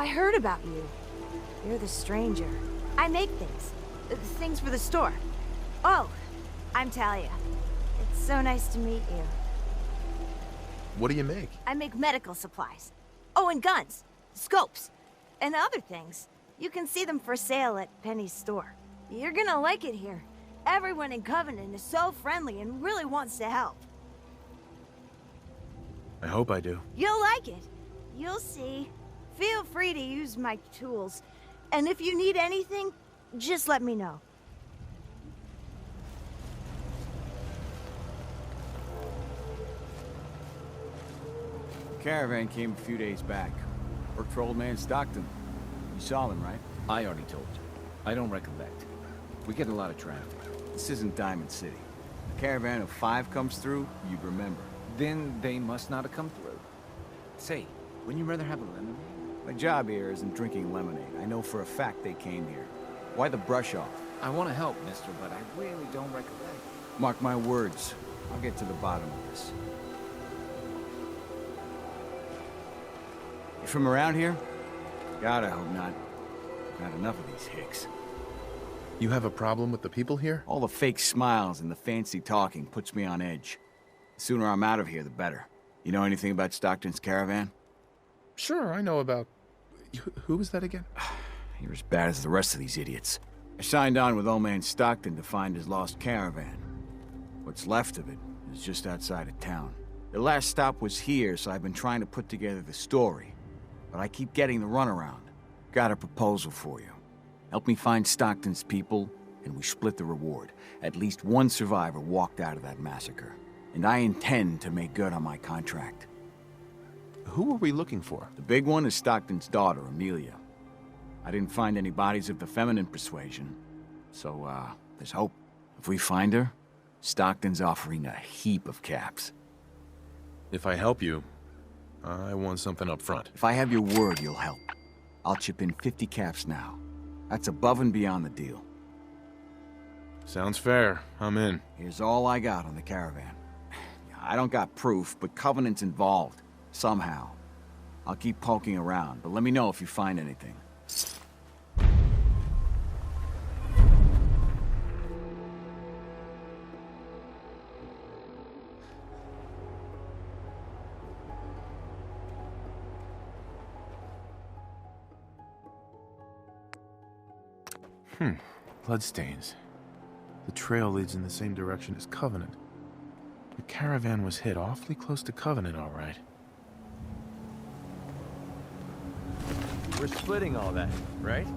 I heard about you. You're the stranger. I make things. Things for the store. Oh, I'm Talia. It's so nice to meet you. What do you make? I make medical supplies. Oh, and guns, scopes, and other things. You can see them for sale at Penny's store. You're gonna like it here. Everyone in Covenant is so friendly and really wants to help. I hope I do. You'll like it. You'll see. Feel free to use my tools. And if you need anything, just let me know. The caravan came a few days back. Worked for old man Stockton. You saw him, right? I already told you. I don't recollect. We get a lot of traffic. This isn't Diamond City. A caravan of 5 comes through, you'd remember. Then they must not have come through. Say, wouldn't you rather have a lemonade? My job here isn't drinking lemonade. I know for a fact they came here. Why the brush off? I want to help, mister, but I really don't recollect. Mark my words. I'll get to the bottom of this. You from around here? God, I hope not. Not enough of these hicks. You have a problem with the people here? All the fake smiles and the fancy talking puts me on edge. The sooner I'm out of here, the better. You know anything about Stockton's caravan? Sure, I know about... Who was that again? You're as bad as the rest of these idiots. I signed on with old man Stockton to find his lost caravan. What's left of it is just outside of town. The last stop was here, so I've been trying to put together the story. But I keep getting the runaround. Got a proposal for you. Help me find Stockton's people, and we split the reward. At least one survivor walked out of that massacre. And I intend to make good on my contract. Who are we looking for? The big one is Stockton's daughter, Amelia. I didn't find any bodies of the feminine persuasion, so, there's hope. If we find her, Stockton's offering a heap of caps. If I help you, I want something up front. If I have your word, you'll help. I'll chip in 50 caps now. That's above and beyond the deal. Sounds fair. I'm in. Here's all I got on the caravan. I don't got proof, but Covenant's involved. Somehow. I'll keep poking around, but let me know if you find anything. Bloodstains. The trail leads in the same direction as Covenant. The caravan was hit awfully close to Covenant, all right. We're splitting all that, right?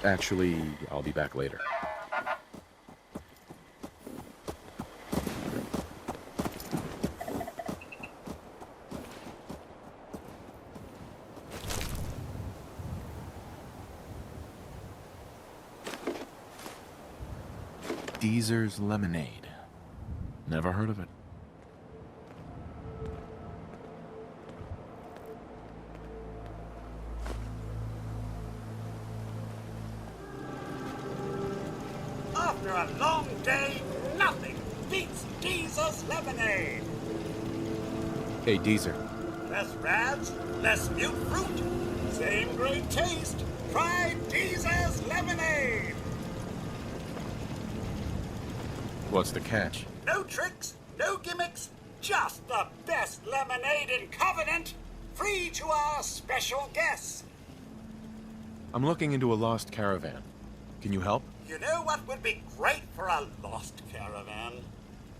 Actually, I'll be back later. Deezer's Lemonade. Never heard of it. After a long day, nothing beats Deezer's Lemonade. Hey, Deezer. Less rads, less mute fruit. Same great taste. Try Deezer's Lemonade. What's the catch? No tricks, no gimmicks, just the best lemonade in Covenant. Free to our special guests. I'm looking into a lost caravan. Can you help? You know what would be great for a lost caravan?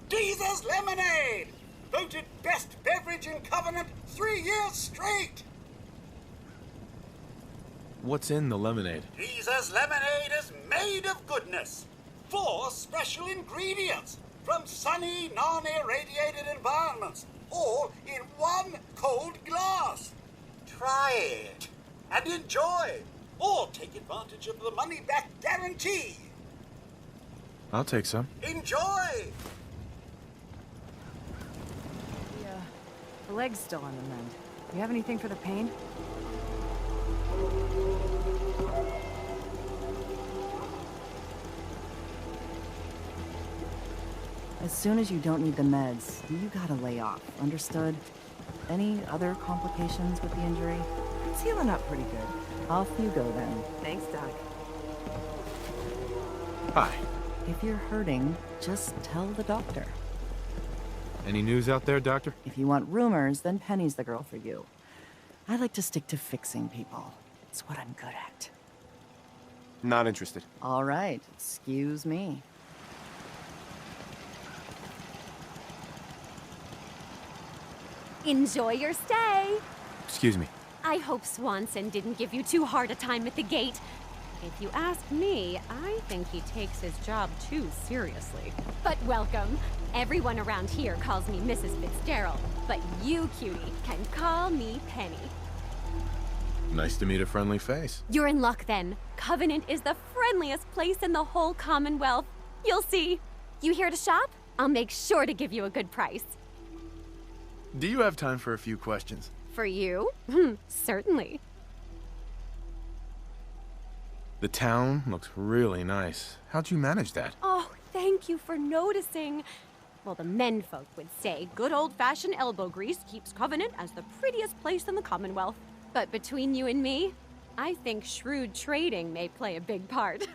Deezer's Lemonade! Voted best beverage in Covenant 3 years straight! What's in the lemonade? Deezer's Lemonade is made of goodness. 4 special ingredients from sunny, non-irradiated environments, all in one cold glass. Try it and enjoy, or take advantage of the money-back guarantee. I'll take some. Enjoy! The leg's still on the mend. You have anything for the pain? As soon as you don't need the meds, you gotta lay off, understood? Any other complications with the injury? It's healing up pretty good. Off you go then. Thanks, Doc. Hi. If you're hurting, just tell the doctor. Any news out there, Doctor? If you want rumors, then Penny's the girl for you. I like to stick to fixing people. It's what I'm good at. Not interested. All right, excuse me. Enjoy your stay. Excuse me. I hope Swanson didn't give you too hard a time at the gate. If you ask me, I think he takes his job too seriously. But welcome. Everyone around here calls me Mrs. Fitzgerald, but you, cutie, can call me Penny. Nice to meet a friendly face. You're in luck then. Covenant is the friendliest place in the whole Commonwealth. You'll see. You here to shop? I'll make sure to give you a good price. Do you have time for a few questions? For you? Certainly. The town looks really nice. How'd you manage that? Oh, thank you for noticing. Well, the menfolk would say good old-fashioned elbow grease keeps Covenant as the prettiest place in the Commonwealth. But between you and me, I think shrewd trading may play a big part.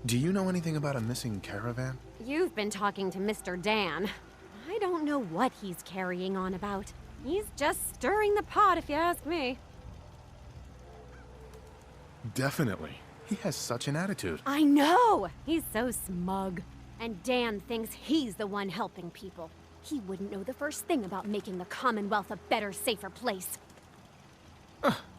Do you know anything about a missing caravan? You've been talking to Mr. Dan. I don't know what he's carrying on about. He's just stirring the pot, if you ask me. Definitely. He has such an attitude. I know! He's so smug. And Dan thinks he's the one helping people. He wouldn't know the first thing about making the Commonwealth a better, safer place.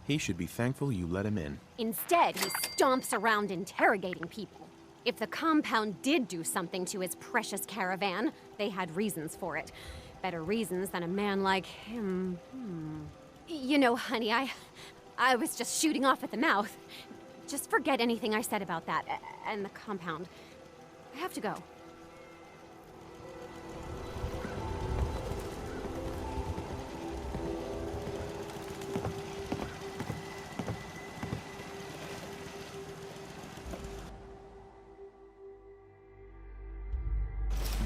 He should be thankful you let him in. Instead, he stomps around interrogating people. If the compound did do something to his precious caravan, they had reasons for it. Better reasons than a man like him. You know, honey, I was just shooting off at the mouth. Just forget anything I said about that and the compound. I have to go.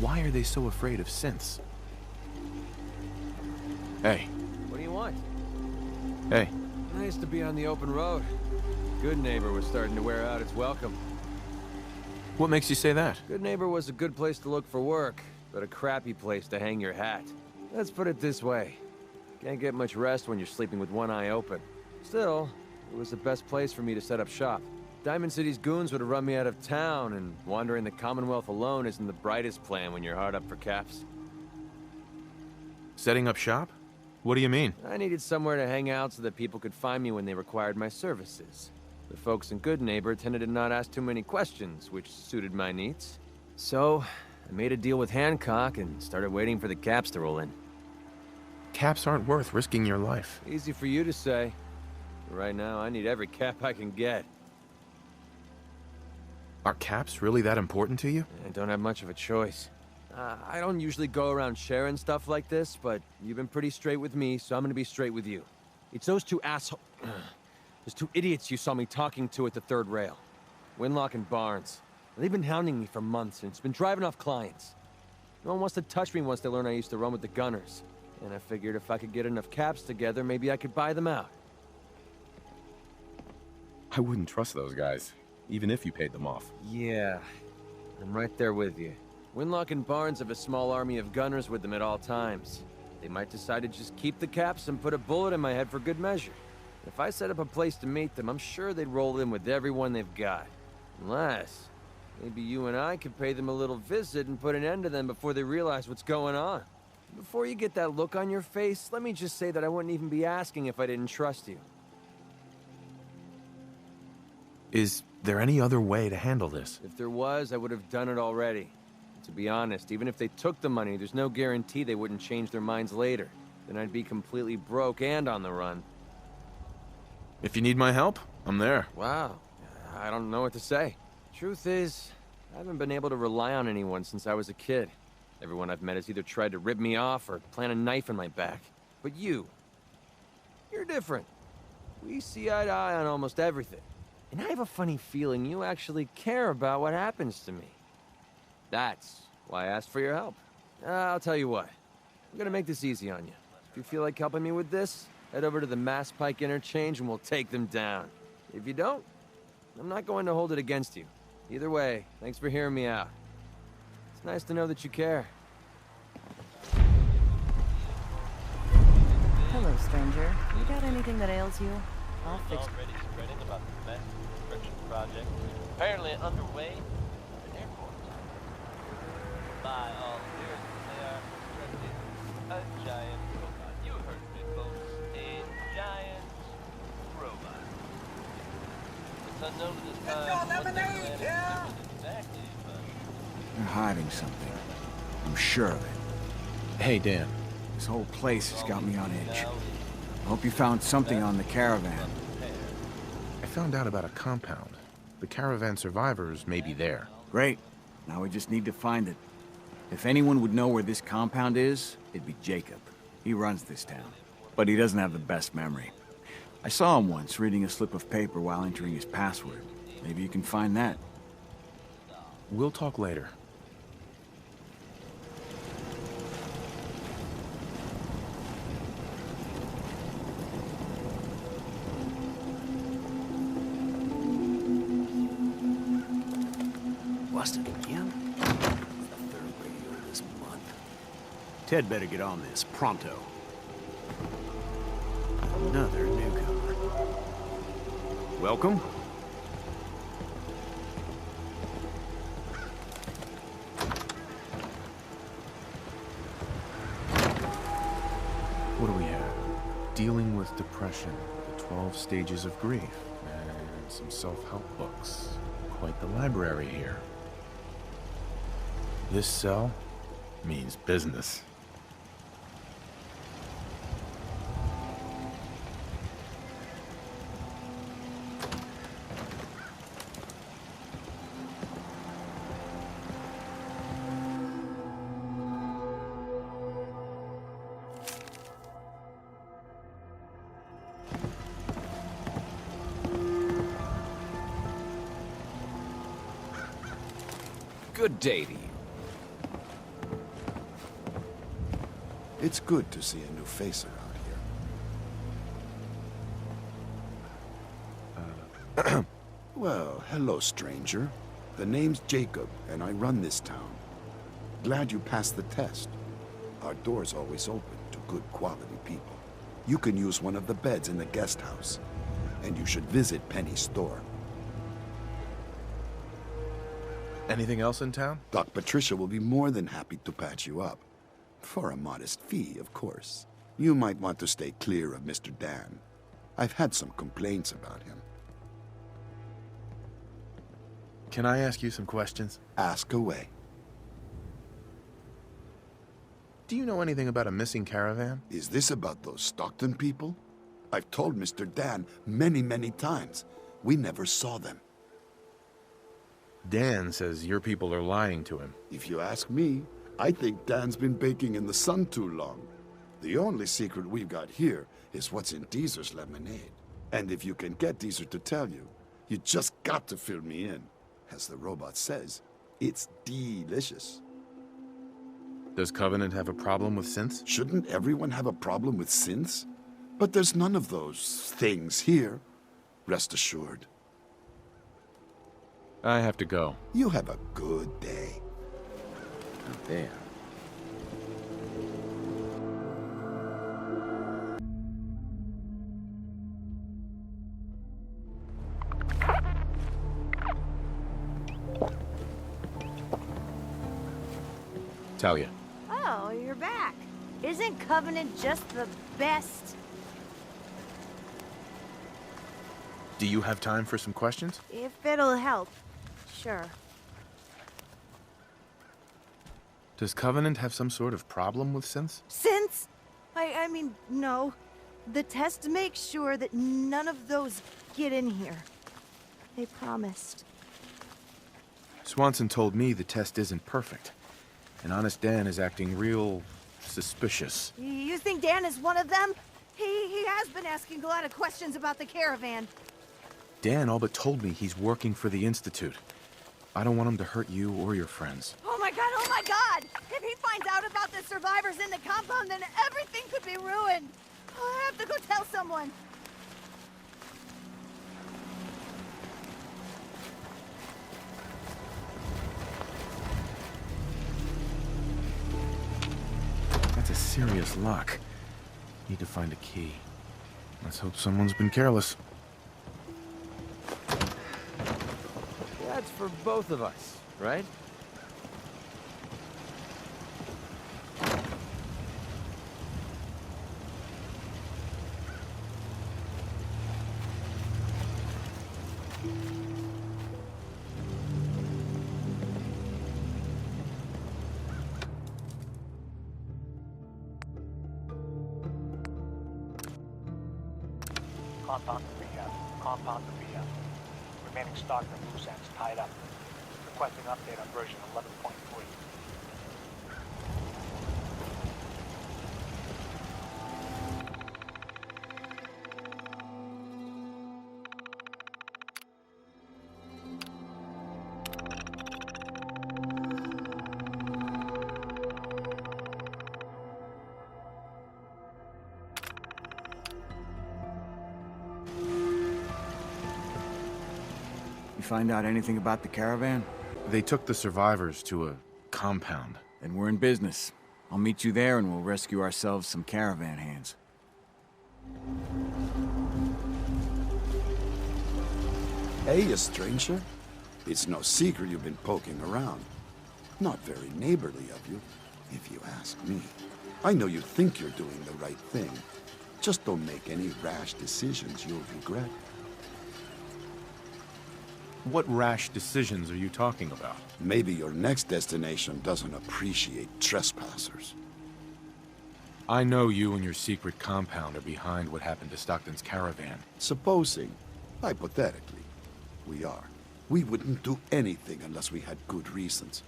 Why are they so afraid of synths? Hey. What do you want? Hey. Nice to be on the open road. Good Neighbor was starting to wear out its welcome. What makes you say that? Good Neighbor was a good place to look for work, but a crappy place to hang your hat. Let's put it this way. Can't get much rest when you're sleeping with one eye open. Still, it was the best place for me to set up shop. Diamond City's goons would have run me out of town, and wandering the Commonwealth alone isn't the brightest plan when you're hard up for caps. Setting up shop? What do you mean? I needed somewhere to hang out so that people could find me when they required my services. The folks in Good Neighbor tended to not ask too many questions, which suited my needs. So, I made a deal with Hancock and started waiting for the caps to roll in. Caps aren't worth risking your life. Easy for you to say. Right now, I need every cap I can get. Are caps really that important to you? I don't have much of a choice. I don't usually go around sharing stuff like this, but you've been pretty straight with me, so I'm gonna be straight with you. It's those two those two idiots you saw me talking to at the third rail. Winlock and Barnes. They've been hounding me for months, and it's been driving off clients. No one wants to touch me once they learn I used to run with the Gunners. And I figured if I could get enough caps together, maybe I could buy them out. I wouldn't trust those guys, even if you paid them off. Yeah, I'm right there with you. Winlock and Barnes have a small army of gunners with them at all times. They might decide to just keep the caps and put a bullet in my head for good measure. If I set up a place to meet them, I'm sure they'd roll in with everyone they've got. Unless, maybe you and I could pay them a little visit and put an end to them before they realize what's going on. Before you get that look on your face, let me just say that I wouldn't even be asking if I didn't trust you. Is there any other way to handle this? If there was, I would have done it already. To be honest, even if they took the money, there's no guarantee they wouldn't change their minds later. Then I'd be completely broke and on the run. If you need my help, I'm there. Wow. I don't know what to say. Truth is, I haven't been able to rely on anyone since I was a kid. Everyone I've met has either tried to rip me off or plant a knife in my back. But you're different. We see eye to eye on almost everything. And I have a funny feeling you actually care about what happens to me. That's why I asked for your help. I'll tell you what. I'm gonna make this easy on you. If you feel like helping me with this, head over to the Mass Pike interchange and we'll take them down. If you don't, I'm not going to hold it against you. Either way, thanks for hearing me out. It's nice to know that you care. Hello, stranger. You got anything that ails you? I'll fix it. Already spreading about the mass construction project, apparently underway at an airport. By all appearance, they are constructing a giant robot. You heard me, folks. A giant robot. It's unknown at this time what they're planning to do with it exactly, but... They're hiding something. I'm sure of it. Hey, Dan. This whole place has got me on edge. I hope you found something on the caravan. I found out about a compound. The caravan survivors may be there. Great. Now we just need to find it. If anyone would know where this compound is, it'd be Jacob. He runs this town. But he doesn't have the best memory. I saw him once reading a slip of paper while entering his password. Maybe you can find that. We'll talk later. Busted again? The third radio this month. Ted better get on this, pronto. Another newcomer. Welcome. What do we have? Dealing with depression, the 12 stages of grief, and some self-help books. Quite the library here. This cell means business. Good day to you. It's good to see a new face around here. Well, hello, stranger. The name's Jacob, and I run this town. Glad you passed the test. Our door's always open to good quality people. You can use one of the beds in the guest house, and you should visit Penny's store. Anything else in town? Doc Patricia will be more than happy to patch you up. For a modest fee, of course. You might want to stay clear of Mr. Dan. I've had some complaints about him. Can I ask you some questions? Ask away. Do you know anything about a missing caravan? Is this about those Stockton people? I've told Mr. Dan many, many times. We never saw them. Dan says your people are lying to him. If you ask me, I think Dan's been baking in the sun too long. The only secret we've got here is what's in Deezer's lemonade. And if you can get Deezer to tell you, you just got to fill me in. As the robot says, it's delicious. Does Covenant have a problem with synths? Shouldn't everyone have a problem with synths? But there's none of those things here. Rest assured. I have to go. You have a good day. There. Talia. Oh, you're back. Isn't Covenant just the best? Do you have time for some questions? If it'll help, sure. Does Covenant have some sort of problem with synths? Since? I mean, no. The test makes sure that none of those get in here. They promised. Swanson told me the test isn't perfect. And Honest Dan is acting real suspicious. You think Dan is one of them? He has been asking a lot of questions about the caravan. Dan all but told me he's working for the Institute. I don't want him to hurt you or your friends. Oh my god, oh my god! If he finds out about the survivors in the compound, then everything could be ruined! I have to go tell someone. That's a serious lock. Need to find a key. Let's hope someone's been careless. That's for both of us, right? Compound to rehab. Compound to rehab. Remaining stock and loose ends tied up. Requesting update on version 11.3. You find out anything about the caravan? They took the survivors to a compound. Then we're in business. I'll meet you there and we'll rescue ourselves some caravan hands. Hey, you stranger. It's no secret you've been poking around. Not very neighborly of you, if you ask me. I know you think you're doing the right thing. Just don't make any rash decisions you'll regret. What rash decisions are you talking about? Maybe your next destination doesn't appreciate trespassers. I know you and your secret compound are behind what happened to Stockton's caravan. Supposing, hypothetically, we are. We wouldn't do anything unless we had good reasons.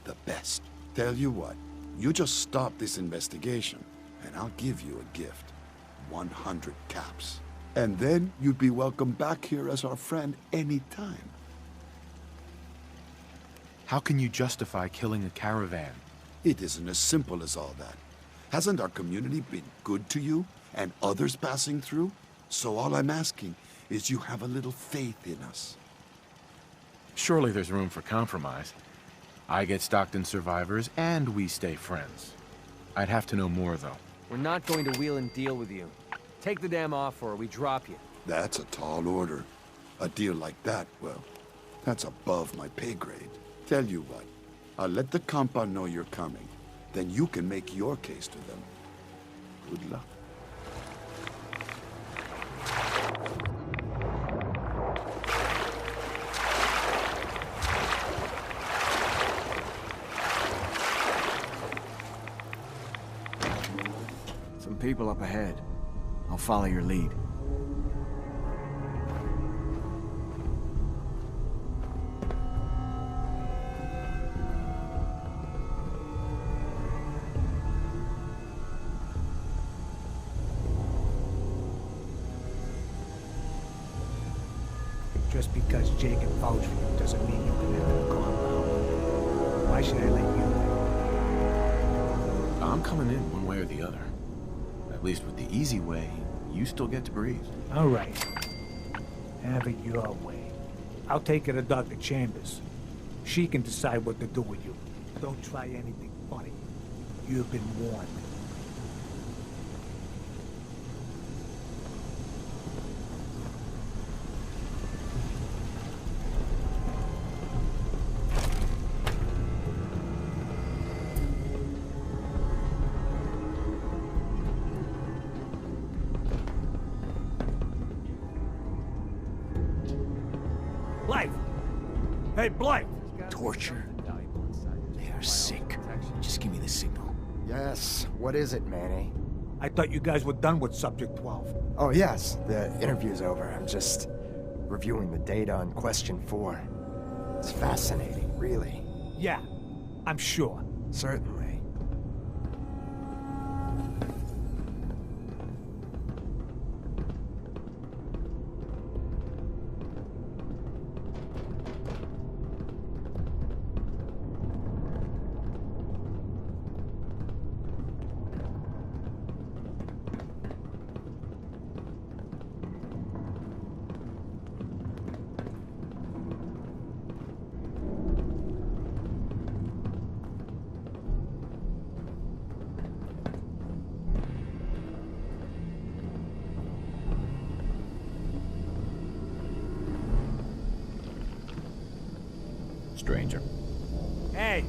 The best. Tell you what, you just stop this investigation, and I'll give you a gift. 100 caps. And then you'd be welcome back here as our friend anytime. How can you justify killing a caravan? It isn't as simple as all that. Hasn't our community been good to you and others passing through? So all I'm asking is you have a little faith in us. Surely there's room for compromise. I get Stockton survivors and we stay friends. I'd have to know more, though. We're not going to wheel and deal with you. Take the damn offer or we drop you. That's a tall order. A deal like that, well, that's above my pay grade. Tell you what, I'll let the compound know you're coming. Then you can make your case to them. Good luck. Some people up ahead. I'll follow your lead. Just because Jacob vouched for you doesn't mean you can enter the compound. Why should I let you in? I'm coming in one way or the other. At least with the easy way, you still get to breathe. All right. Have it your way. I'll take her to Dr. Chambers. She can decide what to do with you. Don't try anything funny. You've been warned. Blythe! Hey, Blythe! Torture. They are sick. Just give me the signal. Yes. What is it, Manny? I thought you guys were done with Subject 12. Oh, yes. The interview's over. I'm just reviewing the data on Question 4. It's fascinating, really. Yeah, I'm sure. Certainly. stranger. Hey,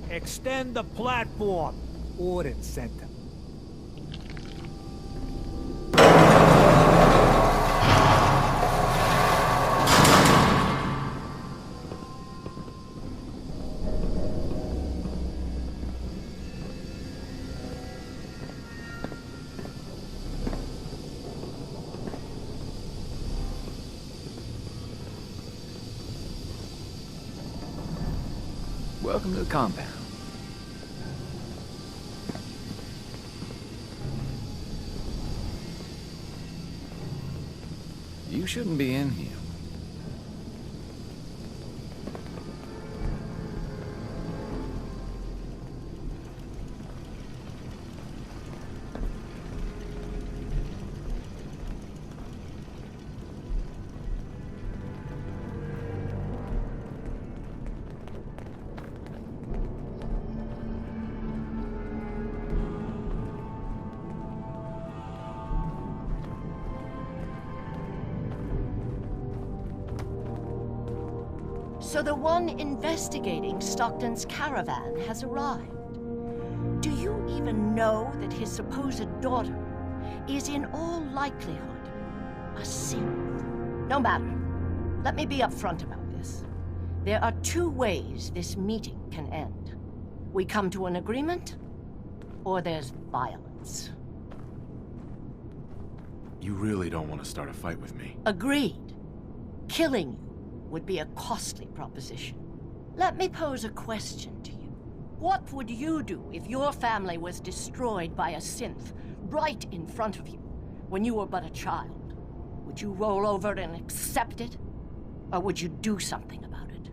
extend the platform. Order center. Welcome to the compound. You shouldn't be in here. So the one investigating Stockton's caravan has arrived. Do you even know that his supposed daughter is in all likelihood a synth? No matter. Let me be upfront about this. There are two ways this meeting can end. We come to an agreement, or there's violence. You really don't want to start a fight with me. Agreed. Killing you would be a costly proposition. Let me pose a question to you. What would you do if your family was destroyed by a synth right in front of you when you were but a child? Would you roll over and accept it? Or would you do something about it?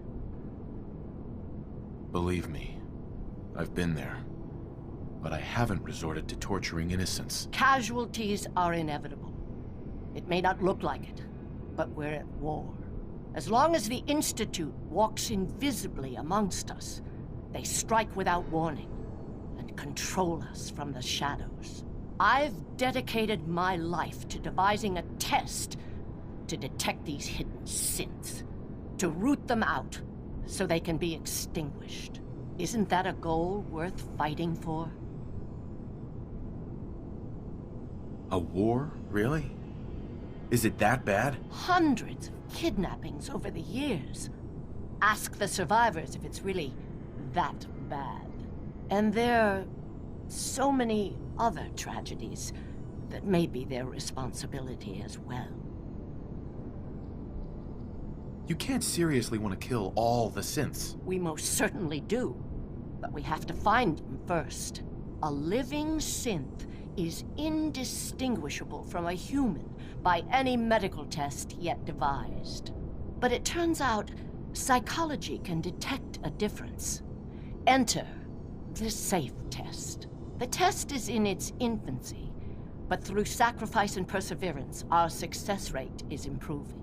Believe me, I've been there. But I haven't resorted to torturing innocents. Casualties are inevitable. It may not look like it, but we're at war. As long as the Institute walks invisibly amongst us, they strike without warning and control us from the shadows. I've dedicated my life to devising a test to detect these hidden synths, to root them out so they can be extinguished. Isn't that a goal worth fighting for? A war? Really? Is it that bad? Hundreds of kidnappings over the years. Ask the survivors if it's really that bad. And there are so many other tragedies that may be their responsibility as well. You can't seriously want to kill all the synths. We most certainly do, but we have to find them first. A living synth is indistinguishable from a human by any medical test yet devised. But it turns out psychology can detect a difference. Enter the SAFE test. The test is in its infancy, but through sacrifice and perseverance, our success rate is improving.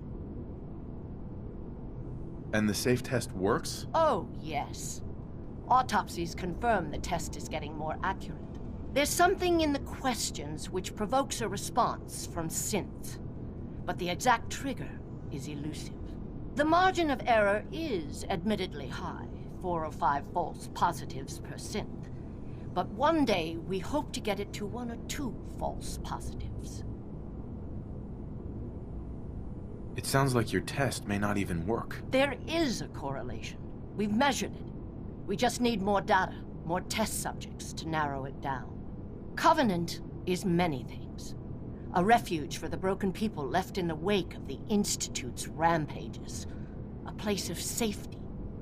And the SAFE test works? Oh, yes. Autopsies confirm the test is getting more accurate. There's something in the questions which provokes a response from synths, but the exact trigger is elusive. The margin of error is admittedly high, 4 or 5 false positives per synth, but one day we hope to get it to 1 or 2 false positives. It sounds like your test may not even work. There is a correlation. We've measured it. We just need more data, more test subjects to narrow it down. Covenant is many things. A refuge for the broken people left in the wake of the Institute's rampages. A place of safety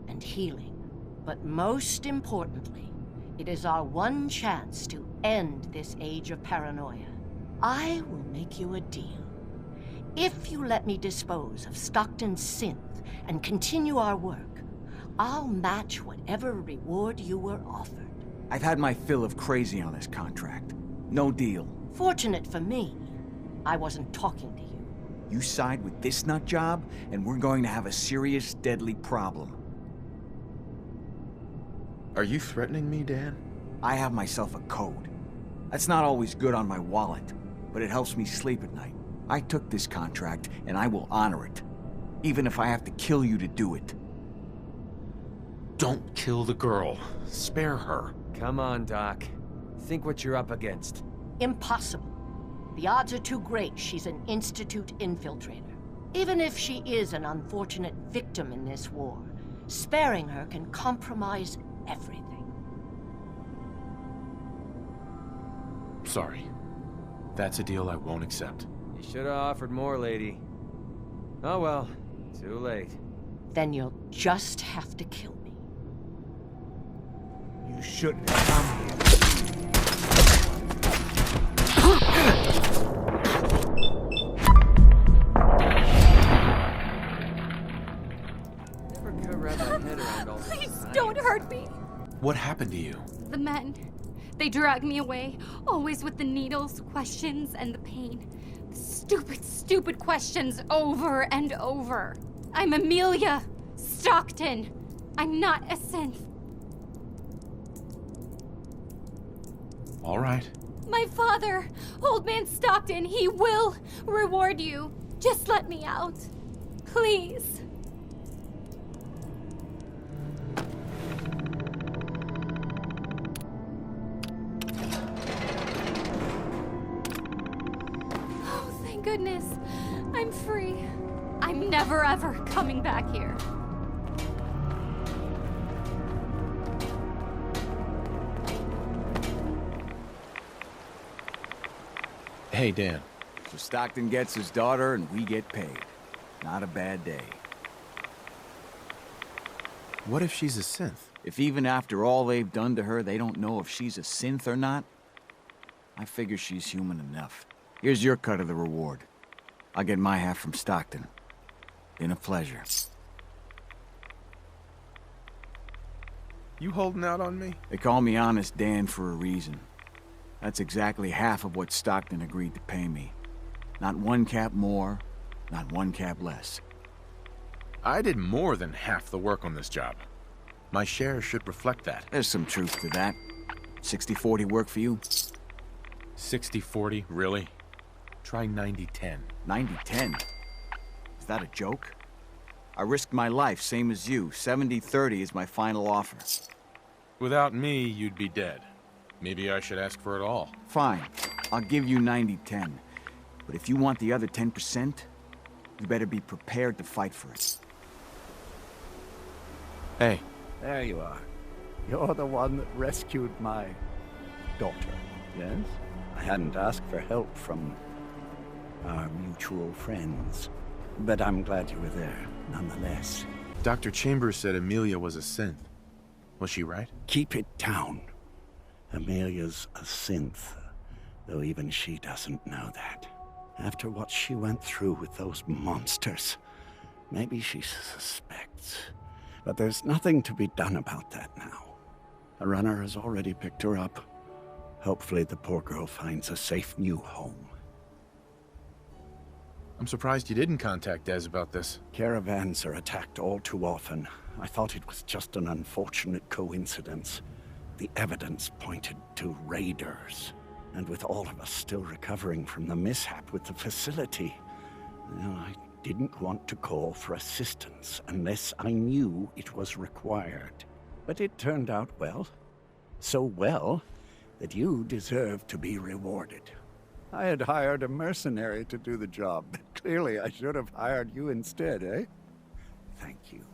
and healing. But most importantly, it is our one chance to end this age of paranoia. I will make you a deal. If you let me dispose of Stockton's synth and continue our work, I'll match whatever reward you were offered. I've had my fill of crazy on this contract. No deal. Fortunate for me, I wasn't talking to you. You side with this nut job, and we're going to have a serious, deadly problem. Are you threatening me, Dan? I have myself a code. That's not always good on my wallet, but it helps me sleep at night. I took this contract, and I will honor it. Even if I have to kill you to do it. Don't kill the girl. Spare her. Come on, Doc. Think what you're up against. Impossible. The odds are too great she's an Institute infiltrator. Even if she is an unfortunate victim in this war, sparing her can compromise everything. Sorry. That's a deal I won't accept. You should have offered more, lady. Oh well, too late. Then you'll just have to kill me. You shouldn't have come here. Never could wrap my head around all this. Please don't hurt me. What happened to you? The men. They drag me away, always with the needles, questions, and the pain. The stupid, stupid questions over and over. I'm Amelia Stockton. I'm not a synth. All right. My father, Old Man Stockton, he will reward you. Just let me out. Please. Oh, thank goodness. I'm free. I'm never ever coming back here. Hey, Dan. So Stockton gets his daughter and we get paid. Not a bad day. What if she's a synth? If even after all they've done to her, they don't know if she's a synth or not, I figure she's human enough. Here's your cut of the reward. I'll get my half from Stockton. Been a pleasure. You holding out on me? They call me Honest Dan for a reason. That's exactly half of what Stockton agreed to pay me. Not one cap more, not one cap less. I did more than half the work on this job. My share should reflect that. There's some truth to that. 60-40 work for you? 60-40, really? Try 90-10. 90-10? Is that a joke? I risked my life, same as you. 70-30 is my final offer. Without me, you'd be dead. Maybe I should ask for it all. Fine. I'll give you 90-10. But if you want the other 10%, you better be prepared to fight for it. Hey. There you are. You're the one that rescued my daughter, yes? I hadn't asked for help from our mutual friends, but I'm glad you were there, nonetheless. Dr. Chambers said Amelia was a synth. Was she right? Keep it down. Amelia's a synth, though even she doesn't know that. After what she went through with those monsters, maybe she suspects. But there's nothing to be done about that now. A runner has already picked her up. Hopefully the poor girl finds a safe new home. I'm surprised you didn't contact Des about this. Caravans are attacked all too often. I thought it was just an unfortunate coincidence. The evidence pointed to raiders. And with all of us still recovering from the mishap with the facility, well, I didn't want to call for assistance unless I knew it was required. But it turned out well. So well that you deserve to be rewarded. I had hired a mercenary to do the job, but clearly I should have hired you instead, eh? Thank you.